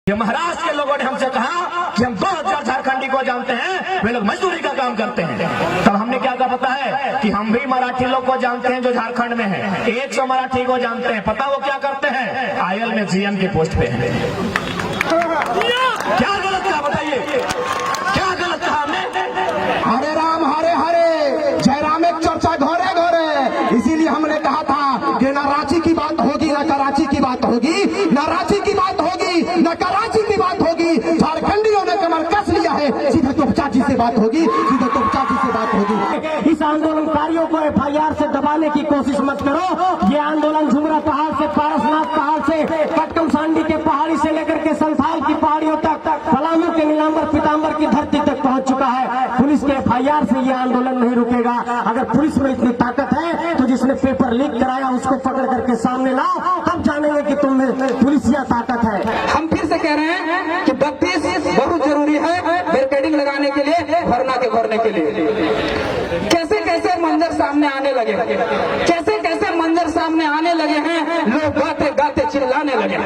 ये महाराष्ट्र के लोगों ने हमसे कहा कि हम 2000 झारखंडी को जानते हैं, वे लोग मजदूरी का काम करते हैं। तब हमने क्या कहा पता है कि हम भी मराठी लोग को जानते हैं जो झारखंड में है, 100 मराठी को जानते हैं। पता वो क्या करते हैं? आईएल में जीएम की पोस्ट पे है। क्या गलत कहा बताइए, क्या गलत कहा हमने? हरे राम हरे हरे, जय राम एक चर्चा घोरे घोरे। इसीलिए हमने कहा था कि न रांची की बात होगी न कराची की बात होगी, न रांची की बात होगी न कराची की बात होगी। झारखंडियों ने कमर कस लिया है, सीधे तोपचाची से बात होगी, सीधे तोपचाची से बात होगी। इस आंदोलनकारियों को एफआईआर से दबाने की कोशिश मत करो। ये आंदोलन झुमरा पहाड़ से, पारसनाथ पहाड़ से, कटकम सांडी के पहाड़ी से लेकर के संथाल की पहाड़ियों तक, पलामू के नीलांबर पीताम्बर की धरती तक पहुंच चुका है। पुलिस के एफआईआर से ये आंदोलन नहीं रुकेगा। अगर पुलिस में इतनी ताकत है तो जिसने पेपर लीक कराया उसको पकड़ करके सामने लाओ, तब जानेंगे कि तुम में पुलिसिया ताकत है। हम फिर से कह रहे हैं कि 32 बहुत जरूरी है बैरिकेडिंग लगाने के लिए, भरना के भरने के लिए। कैसे कैसे मंजर सामने आने लगे, कैसे कैसे मंजर सामने आने लगे हैं, लोग गाते गाते चिल्लाने लगे।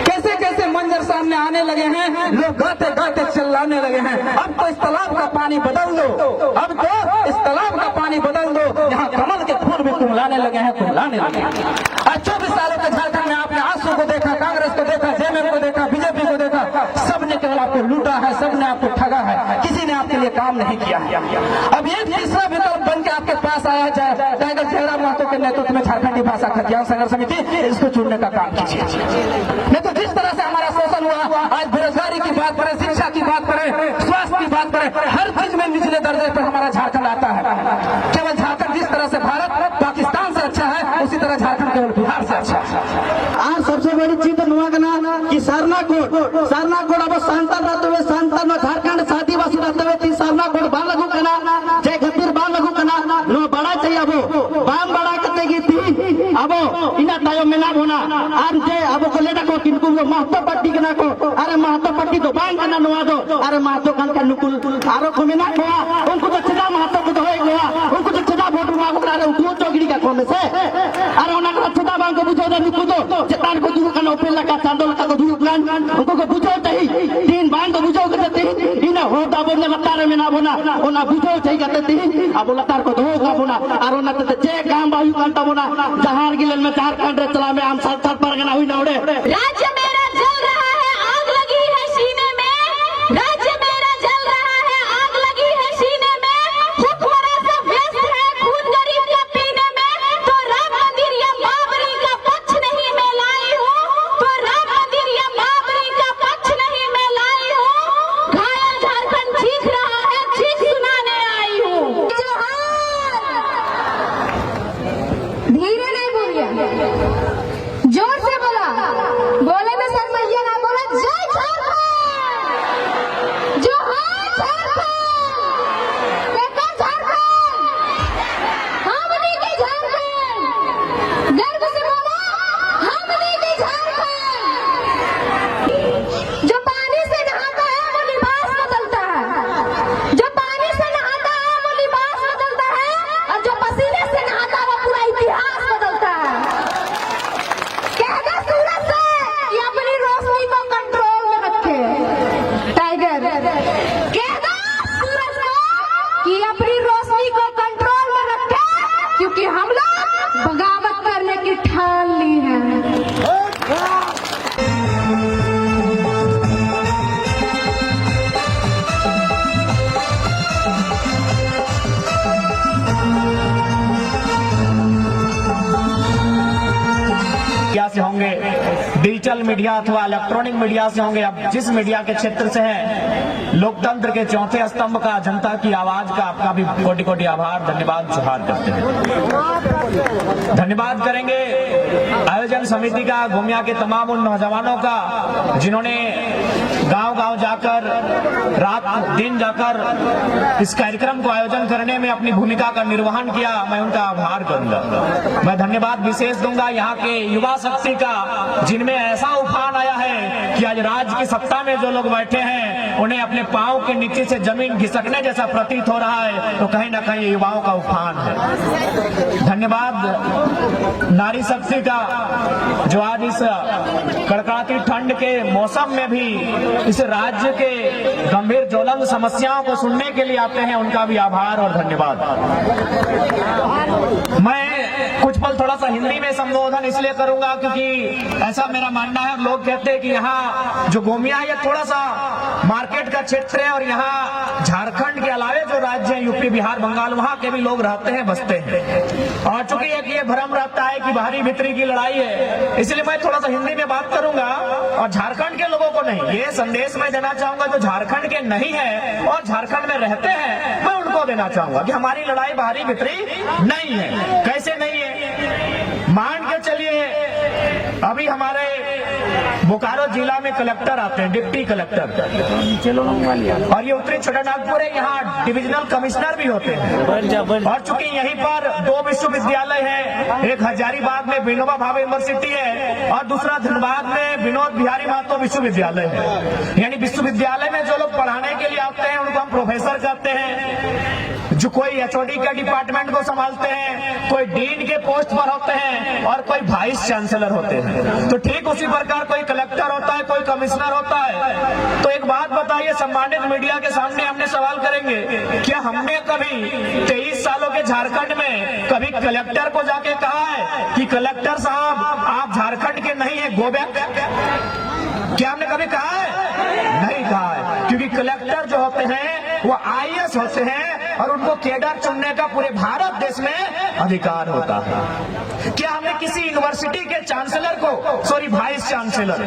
कैसे कैसे मंजर सामने आने लगे हैं, लोग गाते गाते चिल्लाने लगे हैं। अब तो इस तालाब का पानी बदल दो, अब तो इस तालाब का पानी बदल दो। यहाँ कमल के फूल भी तुम लाने लगे हैं, तुम लाने लगे हैं। 24 सालों के झारखंड में आपने आंसू को देखा, कांग्रेस को देखा, जेएमएम को देखा, बीजेपी को देखा, सबने केवल आपको लूटा है, सबने आपको ठगा है, किसी ने आपके लिए काम नहीं किया है। अब ये तीसरा विकल्प बन के आपके पास आया जाए, टाइगर जयराम महतो के नेतृत्व में झारखंडी भाषा खतियान संघर्ष समिति, इसको चुनने का काम कीजिए। नहीं तो जिस तरह से हमारा शोषण हुआ, आज बेरोजगारी की बात करें, शिक्षा की बात करें, स्वास्थ्य की बात करें, हर चीज में निचले दर्जे पर हमारा झारखंड आता है। केवल झारखंड जिस तरह से भारत पाकिस्तान से अच्छा है, उसी तरह झारखंड केवल बिहार से अच्छा है। आज सबसे बड़ी चीज नुआगना कि सरना कोड अब सांता रहते हुए, सांता में झारखंड आदिवासी रहते हुए 3 सरना कोड बाल लगू कना, जय खतीर बाल लगू कना, नो बड़ा चाहिए अब बाम बड़ा करते की थी अब इना तायो में ना होना। और जय अब को लेना को किनको महतो पट्टी के ना को, अरे महतो पट्टी तो बांग करना नुआ दो, अरे महतो कान का नुकुल आरो को में ना खोआ, उनको तो छदा महतो को तो होए गोवा, उनको तो छदा वोट मांगो करे उठो चौगड़ी का कोमे से, अरे उना का छदा बांग को बुझो दे नुकु दो चतान को दुरु कना ओपे लका चांदोल का को दुरु प्लान उनको को बुझो तही तीन बांग को बुझो करते इना हो दाबो ने लतार में ना बोना ओना बुझो चाहिए करते अब लतार को धो का बोना और ओना ते जे काम बायु कांटा बोना जहार गिलन में झारखंड चला में आम साल परगना हुई नौड़े। राज्य मेरा जल रहा है, आग लगी है सीने में, राज्य मेरा जल रहा है, आग लगी है सीने में, हुक्मरान सब व्यस्त है खून गरीब का पीने में, तो राम मंदिर या बाबरी का पक्ष नहीं मैं लाई हूँ, तो राम मंदिर या बाबरी का पक्ष नहीं मैं लाई हूँ, घायल झारखंड चीख रहा है, चीख सुनाने आई हूँ। धीरे नहीं बोलिए, जोर से बोला, बोले में शर्मैया ना बोला। जय झारखंड, जोहार झारखंड, देखो झारखंड, हमनी की झारखंड, गर्व से बोला हमनी की झारखंड। जो पानी से नहाता है वो लिबास बदलता है, जो पानी से नहाता है वो लिबास बदलता है, और जो पसीने से नहाता है वो पूरा इतिहास बदलता है। कहना सूरज से कि अपनी रोशनी को कंट्रोल में रखे, टाइगर कहना सूरज को कि अपनी रोशनी को कंट्रोल में रखे, क्योंकि हम लोग बगावत करने की ठान ली है। मीडिया से होंगे, डिजिटल मीडिया अथवा इलेक्ट्रॉनिक मीडिया से होंगे, अब जिस मीडिया के क्षेत्र से है, लोकतंत्र के चौथे स्तंभ का, जनता की आवाज का आपका भी कोटि कोटि आभार, धन्यवाद जोहार करते हैं। धन्यवाद करेंगे आयोजन समिति का, गोमिया के तमाम उन नौजवानों का जिन्होंने गांव गांव जाकर, रात दिन जाकर इस कार्यक्रम को आयोजन करने में अपनी भूमिका का निर्वहन किया। मैं उनका आभार करूंगा। मैं धन्यवाद विशेष दूंगा यहाँ के युवा शक्ति का, जिनमें ऐसा उफान आया है कि कि आज राज्य की सत्ता में जो लोग बैठे हैं उन्हें अपने पांव के नीचे से जमीन घिसकने जैसा प्रतीत हो रहा है, तो कहीं ना कहीं युवाओं का उफान है। धन्यवाद नारी शक्ति का, जो आज इस कड़कड़ाती ठंड के मौसम में भी इस राज्य के गंभीर ज्वलंत समस्याओं को सुनने के लिए आते हैं, उनका भी आभार और धन्यवाद। मैं कुछ पल थोड़ा सा हिंदी में संबोधन इसलिए करूंगा क्योंकि ऐसा मेरा मानना है, लोग कहते हैं कि यहाँ जो गोमिया है ये थोड़ा सा मार्केट का क्षेत्र है और यहाँ झारखंड के अलावे जो राज्य है यूपी बिहार बंगाल वहाँ के भी लोग रहते हैं बसते हैं, और चूंकि एक ये भ्रम रहता है कि बाहरी भीतरी की लड़ाई है, इसलिए मैं थोड़ा सा हिंदी में बात करूंगा और झारखंड के लोगों को नहीं, ये संदेश मैं देना चाहूंगा जो झारखंड के नहीं है और झारखंड में रहते हैं, मैं उनको देना चाहूंगा कि हमारी लड़ाई बाहरी भीतरी नहीं है। कैसे नहीं है? मान के चलिए अभी हमारे बोकारो जिला में कलेक्टर आते हैं, डिप्टी कलेक्टर, और ये उत्तरी छोटानागपुर है, यहाँ डिविजनल कमिश्नर भी होते हैं। और चूंकि यहीं पर 2 विश्वविद्यालय हैं, एक हजारीबाग में विनोबा भावे यूनिवर्सिटी है और दूसरा धनबाद में विनोद बिहारी महतो विश्वविद्यालय है। यानी विश्वविद्यालय में जो लोग पढ़ाने के लिए आते हैं उनको हम प्रोफेसर कहते हैं, जो कोई एचओडी के डिपार्टमेंट को संभालते हैं, कोई डीन के पोस्ट पर होते हैं और कोई वाइस चांसलर होते हैं। तो ठीक उसी प्रकार कोई कलेक्टर होता है, कोई कमिश्नर होता है। तो एक बात बताइए, सम्मानित मीडिया के सामने हमने सवाल करेंगे, क्या हमने कभी 23 सालों के झारखंड में कभी कलेक्टर को जाके कहा है कि कलेक्टर साहब आप झारखंड के नहीं है, गो बैक? क्या हमने कभी कहा है? नहीं कहा है, क्योंकि कलेक्टर जो होते हैं वो आईएएस होते हैं और उनको केडर चुनने का पूरे भारत देश में अधिकार होता है। क्या हमने किसी यूनिवर्सिटी के चांसलर को, सॉरी वाइस चांसलर,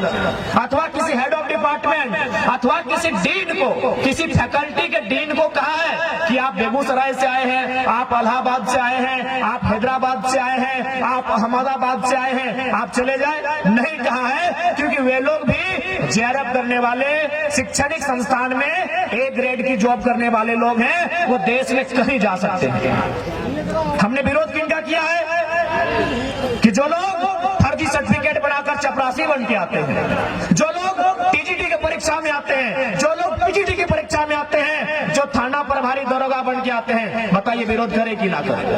अथवा किसी हेड ऑफ डिपार्टमेंट अथवा किसी डीन को, किसी फैकल्टी के डीन को कहा है कि आप बेगूसराय से आए हैं, आप इलाहाबाद से आए हैं, आप हैदराबाद से आए हैं, आप अहमदाबाद से आए हैं, आप चले जाए? नहीं कहा है, क्योंकि वे लोग भी जेआरएफ करने वाले, शैक्षणिक संस्थान में ए ग्रेड की जॉब करने वाले लोग हैं, वो देश में कहीं जा सकते हैं। हमने विरोध किनका किया है कि जो लोग फर्जी सर्टिफिकेट बनाकर चपरासी बन के आते हैं, जो लोग टीजीटी की परीक्षा में आते हैं, जो लोग पीजीटी की परीक्षा में आते हैं, जो थाना प्रभारी दरोगा बन के आते हैं, बताइए विरोध करे कि ना करे?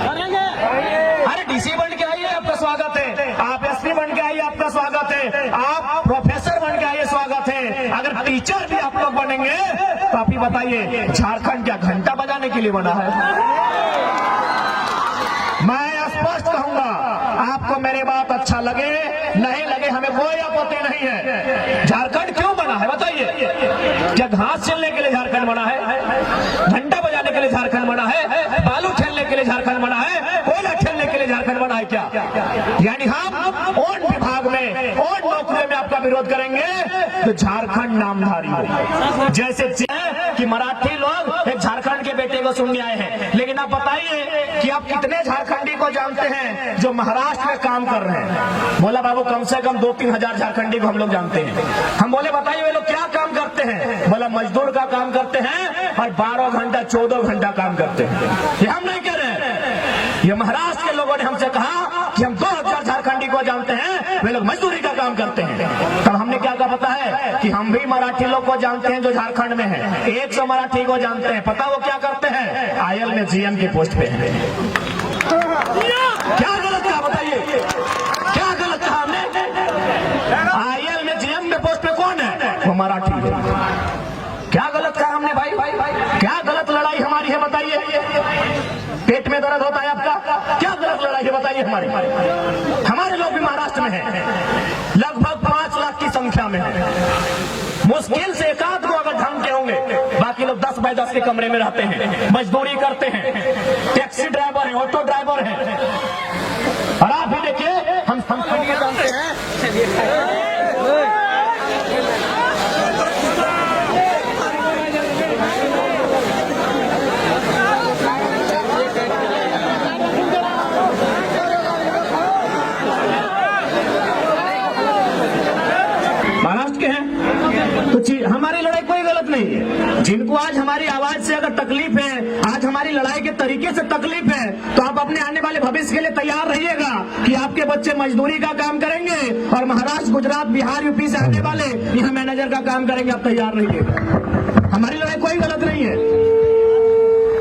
अरे डीसी बन के आइए, आपका स्वागत है। आप एसपी बन के आइए, आपका स्वागत है। आप प्रोफेसर बन के आइए, स्वागत है। अगर टीचर भी आप लोग बनेंगे तो आप ही बताइए झारखंड क्या घंटा बजाने के लिए बना है? मैं स्पष्ट कहूंगा, आपको मेरी बात अच्छा लगे नहीं लगे हमें कोई आपत्ति नहीं है। झारखंड क्यों बना है बताइए? क्या घास चलने के लिए झारखंड बना है? घंटा बजाने के लिए झारखंड बना है? बालू खेलने के लिए झारखंड बना है? कोयला खेलने के लिए झारखंड बना है क्या? यानी हम उन विभाग में, उन नौकरियों में आपका विरोध करेंगे तो झारखंड नामधारी हो। जैसे कि मराठी लोग एक झारखंड के बेटे को सुनने आए हैं, लेकिन आप बताइए कि आप कितने झारखंडी को जानते हैं जो महाराष्ट्र में काम कर रहे हैं? बोला बाबू कम से कम 2-3 हजार झारखंडी को हम लोग जानते हैं। हम बोले बताइए वे लोग क्या काम करते हैं? बोला मजदूर का काम करते हैं और 12 घंटा 14 घंटा काम करते हैं। ये हम नहीं कह रहे हैं, ये महाराष्ट्र के लोगों ने हमसे कहा कि हम 2000 झारखंडी को जानते हैं, वे लोग मजदूरी का काम करते हैं। तब हमने क्या कहा पता है कि हम भी मराठी लोग को जानते हैं जो झारखंड में है, 100 मराठी को जानते हैं। पता वो क्या करते हैं? आईएल में जीएम की पोस्ट पे है। क्या गलत कहा बताइए? क्या गलत कहा हमने? आईएल में जीएम के पोस्ट पे कौन है? वो मराठी है। क्या गलत कहा हमने भाई? क्या गलत लड़ाई हमारी है बताइए? पेट में दर्द होता है आपका? क्या गलत लड़ाई है बताइए हमारी? हमारे लोग भी महाराष्ट्र में हैं, लगभग 5 लाख की संख्या में है। मुश्किल से एक आध को अगर ढंग के होंगे, बाकी लोग 10 बाय 10 के कमरे में रहते हैं, मजदूरी करते हैं, टैक्सी ड्राइवर है, ऑटो ड्राइवर है। और आप भी देखिए हम जानते हैं महाराष्ट्र के हैं। तो हमारी लड़ाई कोई गलत नहीं है। जिनको आज हमारी आवाज से अगर तकलीफ है, आज हमारी लड़ाई के तरीके से तकलीफ है, तो आप अपने आने वाले भविष्य के लिए तैयार रहिएगा कि आपके बच्चे मजदूरी का काम करेंगे और महाराष्ट्र, गुजरात, बिहार, यूपी से आने वाले यहाँ मैनेजर का काम करेंगे। आप तैयार रहिएगा। हमारी लड़ाई कोई गलत नहीं है।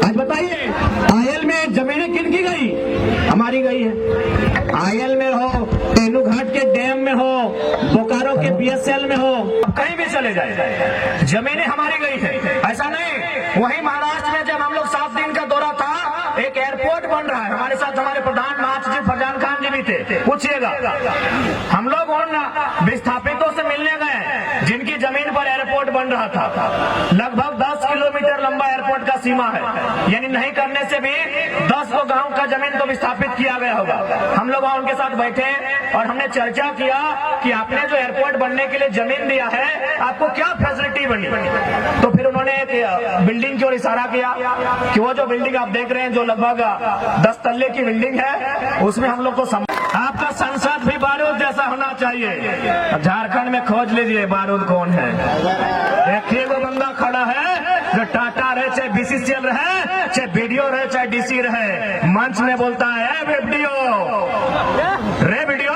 आज बताइए, आयल में जमीनें किन की गई? हमारी गई है। आयल में हो, तेनू घाट के डैम में हो, बोकारो के बीएसएल में हो, कहीं भी चले जाए, जमीनें हमारी गई है। ऐसा नहीं, वहीं महाराष्ट्र में जब हम लोग 7 दिन का दौरा था, एक एयरपोर्ट बन रहा है। हमारे साथ हमारे प्रधान महासचिव फरजान खान जी भी थे। पूछिएगा, हम लोग उन विस्थापितों से मिलने गए जिनकी जमीन पर एयरपोर्ट बन रहा था। लगभग 10 किलोमीटर लंबा एयरपोर्ट का सीमा है, यानी नहीं करने से भी 10 गांव का जमीन तो विस्थापित किया गया होगा। हम लोग वहां उनके साथ बैठे और हमने चर्चा किया कि आपने जो एयरपोर्ट बनने के लिए जमीन दिया है, आपको क्या फैसिलिटी बनी? तो फिर उन्होंने एक बिल्डिंग की ओर इशारा किया कि वो जो बिल्डिंग आप देख रहे हैं, जो लगभग 10 तल्ले की बिल्डिंग है, उसमें हम लोग को आपका संसद भी बारूद जैसा होना चाहिए। झारखंड में खोज लीजिए बारूद कौन है। एक वो बंदा खड़ा है जो टाटा रहे, चाहे बीसीसीएल रहे, चाहे बीडीओ रहे, चाहे डीसी रहे, मंच में बोलता है वीडियो रे वीडियो।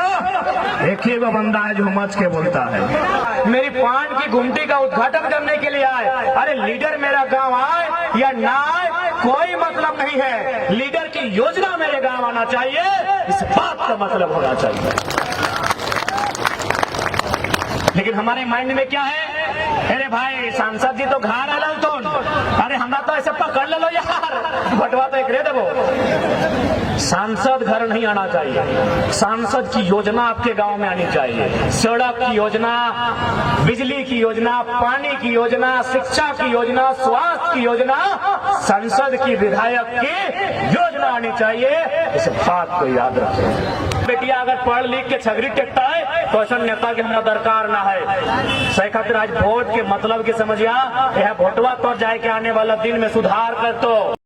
एक ही वो बंदा है जो मच के बोलता है। मेरी पान की गुमटी का उद्घाटन करने के लिए आए। अरे लीडर मेरा गांव आए या ना आए, कोई मतलब नहीं है। लीडर की योजना मेरे गांव आना चाहिए, इस बात का मतलब होना चाहिए। लेकिन हमारे माइंड में क्या है? अरे भाई सांसद जी तो घर आल तो, अरे हमरा तो ऐसे पकड़ लो यार, बटवा तो एक रे देवो। सांसद घर नहीं आना चाहिए। सांसद की योजना आपके गांव में आनी चाहिए। सड़क की योजना, बिजली की योजना, पानी की योजना, शिक्षा की योजना, स्वास्थ्य की योजना, संसद की विधायक की योजना आनी चाहिए। इस बात को याद रखें। बेटिया अगर पढ़ लिख के छगरी टेकता है तो ऐसा नेता के हमरा दरकार ना है। सही खातिर आज वोट के मतलब के समझिया, यह वोटवा तो जाए के आने वाला दिन में सुधार कर तो